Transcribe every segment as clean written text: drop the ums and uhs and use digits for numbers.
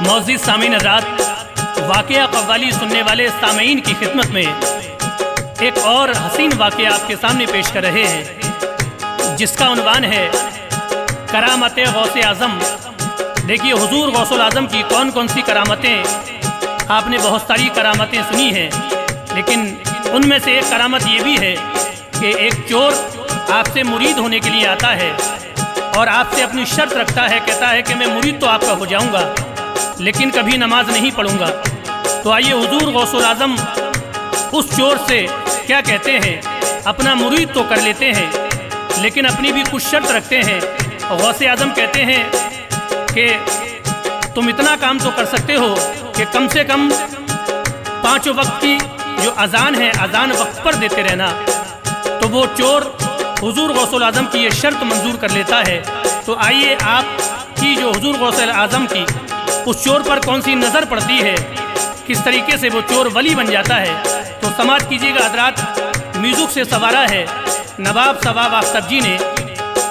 मौजूद सामीन हज़रात, वाक़या कव्वाली सुनने वाले सामीन की खिदमत में एक और हसीन वाक़या आपके सामने पेश कर रहे हैं, जिसका उन्वान है करामत गौसे आज़म। देखिए, हुजूर गौसुल आज़म की कौन कौन सी करामतें, आपने बहुत सारी करामतें सुनी हैं, लेकिन उनमें से एक करामत ये भी है कि एक चोर आपसे मुरीद होने के लिए आता है और आपसे अपनी शर्त रखता है, कहता है कि मैं मुरीद तो आपका हो जाऊंगा लेकिन कभी नमाज नहीं पढ़ूंगा। तो आइए हुजूर गौसुल आज़म उस चोर से क्या कहते हैं, अपना मुरीद तो कर लेते हैं लेकिन अपनी भी कुछ शर्त रखते हैं। गौसे आज़म कहते हैं कि तुम इतना काम तो कर सकते हो कि कम से कम 5 वक्त की जो अजान है, अजान वक्त पर देते रहना। तो वो चोर हुजूर गौसुल आज़म की ये शर्त मंजूर कर लेता है। तो आइए आपकी जो हुजूर गौसुल आज़म की उस चोर पर कौन सी नज़र पड़ती है, किस तरीके से वो चोर वली बन जाता है, तो समाज कीजिएगा हज़रात। म्यूज़िक से सवारा है नवाब सवाब आफ्ताब जी ने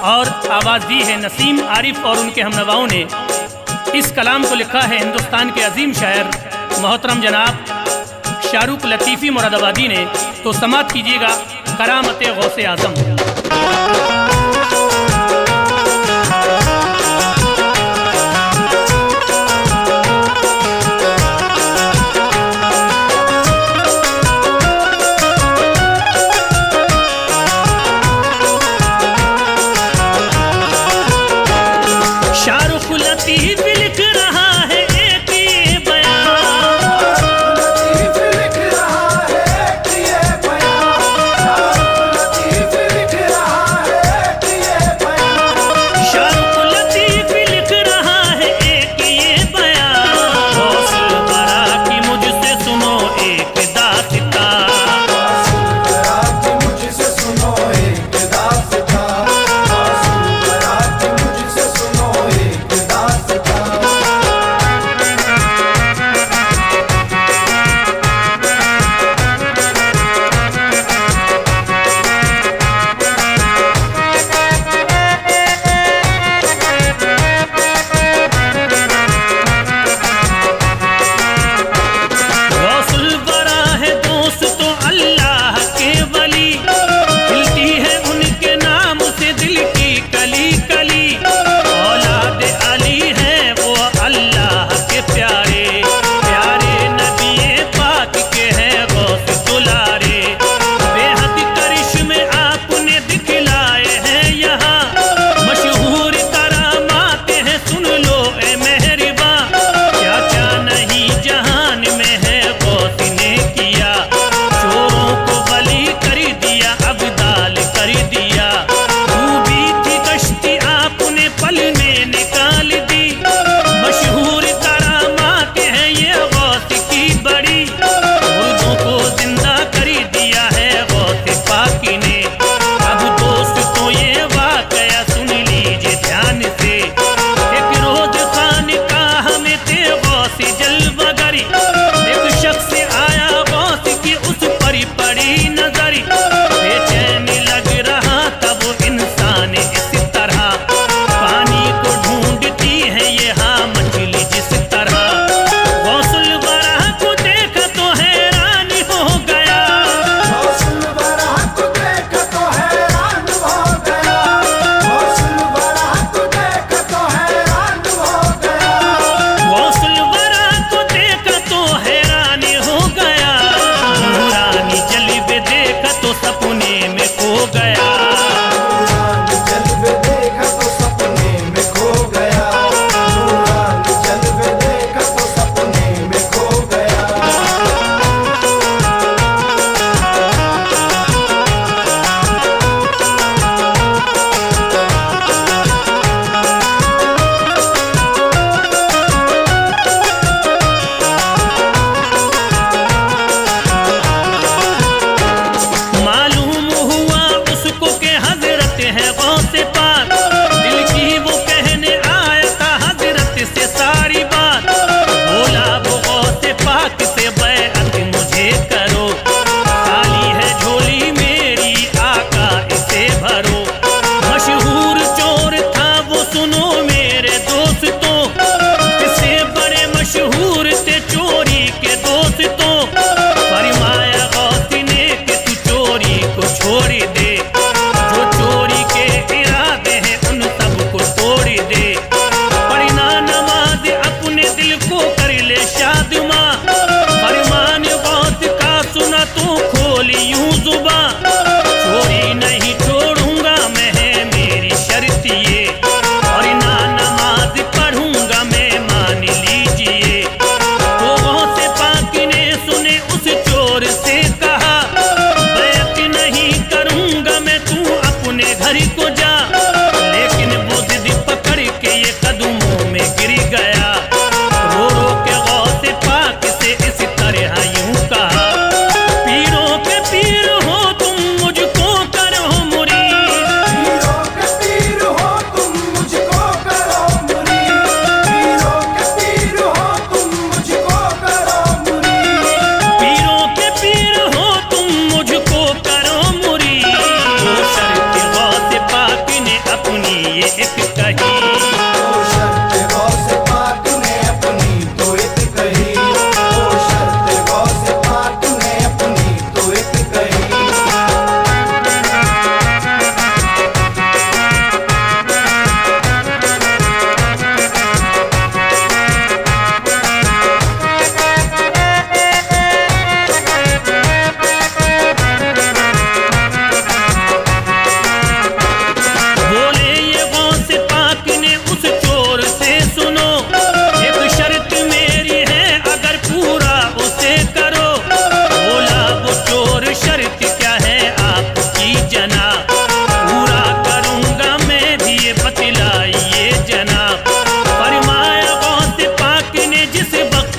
और आवाज़ दी है नसीम आरिफ और उनके हमनवाओं ने। इस कलाम को लिखा है हिंदुस्तान के अजीम शायर मोहतरम जनाब शाहरुख लतीफ़ी मुरादाबादी ने। तो समात कीजिएगा करामत गौसे आज़म। शाहरुख लतीफ़ी लिख रहा है एक ये शाहरुख लतीफ़ी लिख रहा है एक ये बयान। गौसुल बरा की मुझसे सुनो एक दास्तां।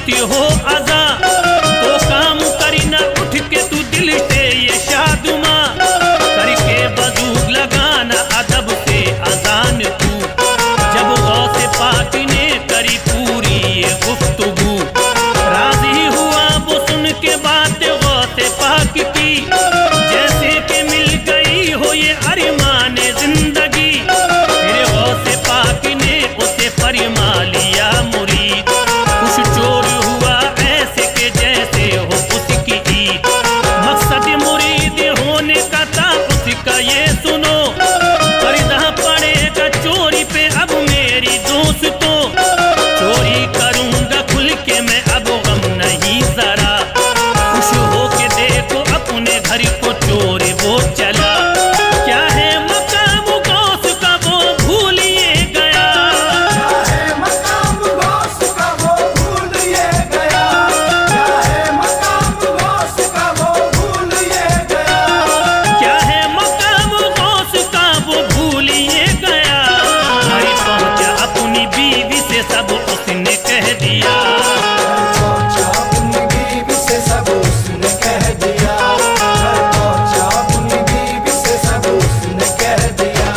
होती हो अजा तो काम करी न उठ के तू दिल से ये शादुमा करके बजूग लगाना अदब से अजान तू जब गौसे पाक ने करी पूरी ये गुफ्तगू राजी हुआ वो सुन के बात गौसे पाक की जैसे कि मिल गई हो ये अरमान जिंदगी फिर गौसे पाक ने उसे फरमा लिया मुरीद कुछ चोर हुआ ऐसे के जैसे हो उसकी ईद मकसद मुरीद होने का था उसका ये सुनो पर्दा पड़ेगा चोरी पे अब मेरी दोस्तों चोरी करूंगा खुल के मैं अब गम नहीं जरा खुश हो के देखो अपने घर को चोर वो चला क्या है मकाम गौस का वो भूलिए गया क्या है मकाम गौस का वो भूलिए गया क्या है मकाम गौस का वो भूलिए गया क्या है मकाम गौस का वो भूलिए गया घर पहुंचा अपनी बीवी से सब उसने कह दिया पहुंचा अपनी बीवी से सब उसने कह दिया पहुंचा अपनी बीवी से सब उसने कह दिया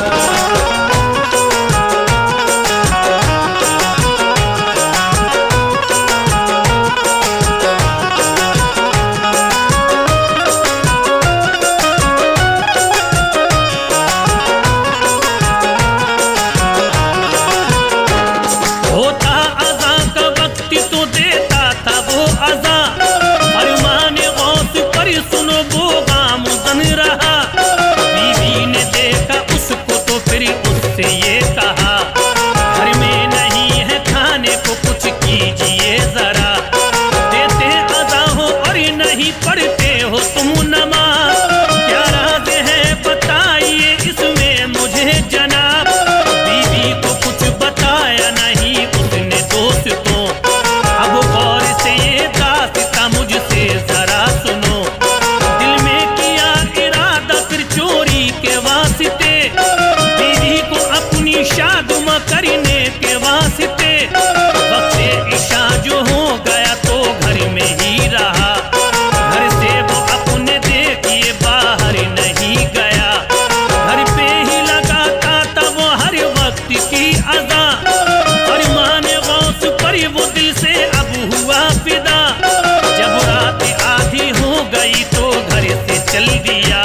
होता अज़ा का वक्त तो देता था वो अज़ा फरमान गौस पर सुनो वो गामुज़न रहा बीवी ने देखा उसको तो फिर उससे ये कहा घर में नहीं है खाने को कुछ कीजिए जरा देते अज़ा हो और नहीं पढ़ते हो तुम नमाज क्या राज है बताइए इसमें मुझे जनाब बीवी को कुछ बताया नहीं उसने दोस्तों अब गौर से ये दास्तां मुझसे जरा सुनो दिल में किया इरादा फिर चोरी के वास्ते बीवी को अपनी शादुमा करने के वास्ते वक्त इशा जो हो गया तो घर में ही रहा घर से वो अपने देखिए बाहर नहीं गया घर पे ही लगाता था वो हर वक्त की अज़ा फरमान गौस पर वो दिल से अब हुआ फिदा जब रात आधी हो गई तो घर से चल दिया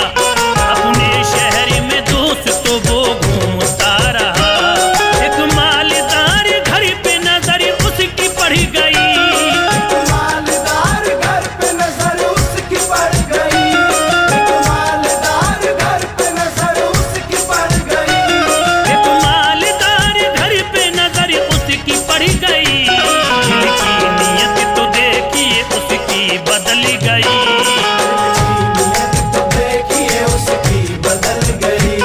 अपने शहर में दोस्त तो वो घूमता रहा एक मालदार घर पे नजर उसकी पड़ गई मालदार घर पे नजर उसकी पड़ गई मालदार घर पे नजर उसकी पड़ गई एक मालदार घर पे नजर उसकी पड़ गई दिल की नियत तो देखिए उसकी बदल गई नियत तो देखिए उसकी बदल गई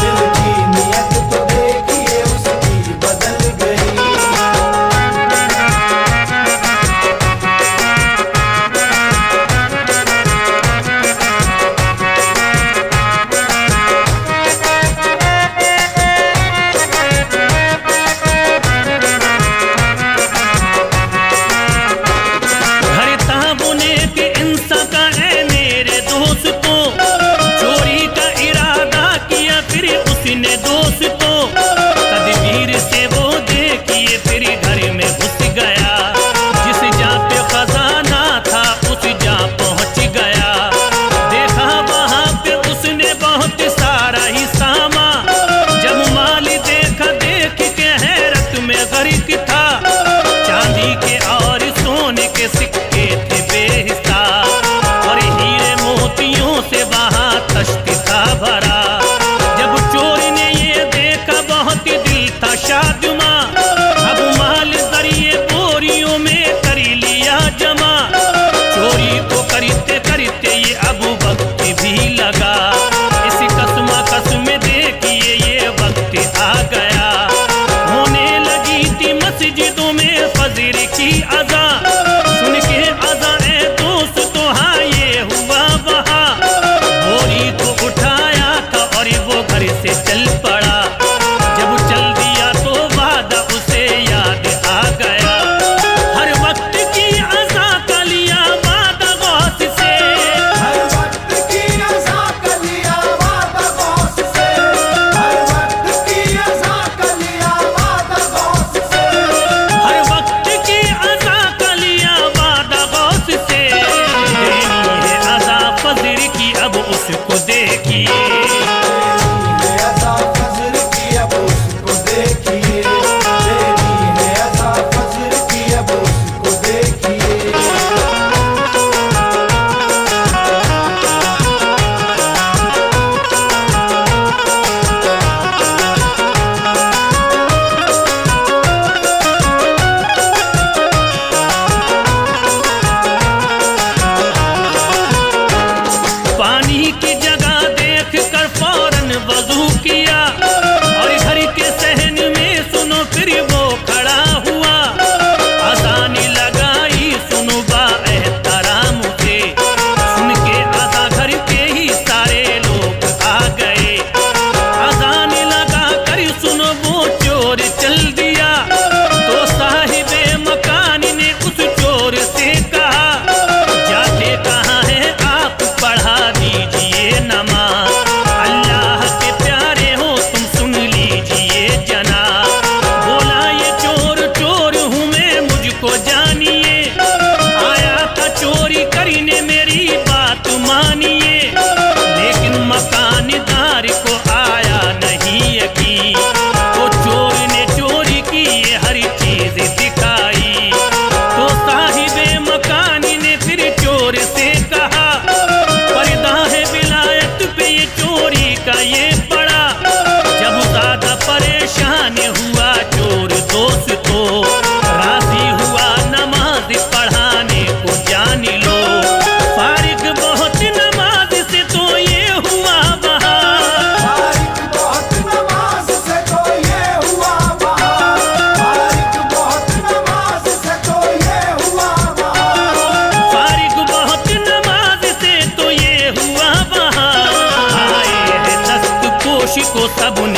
दिल की नियत तो देखिए उसकी बदल गई घर था बुने के इंसा का है मेरे दोस्तों चोरी का इरादा किया फिर उसने दोस्तों तदबीर से वो देखिए फिर घर में घुस गया जिस जहाँ पे खजाना था उस जहाँ पहुंच गया देखा वहां पे उसने बहुत सारा ही सामा जब माल देखा देख के हैरत में गर्क था चांदी के और सोने के सिक्के थे बेहिसाब और हीरे मोतियों से वहां तश्त था भरा जब चोर ने ये देखा बहुत दिल था शादुमा अब माल जरिए बोरियों में कर लिया जमा चोरी को करते करते ये अब वक्त भी लगा इस कसमा कसम देखिए ये वक्त आ गया होने लगी थी मस्जिदों में फजर की अज़ा सुन के अज़ा ए दोस्त तो हाँ ये हुआ वहाँ बोरी को उठाया था और वो घर से चल पड़ा जब चल दिया तो वादा उसे याद आ गया हर वक्त की सब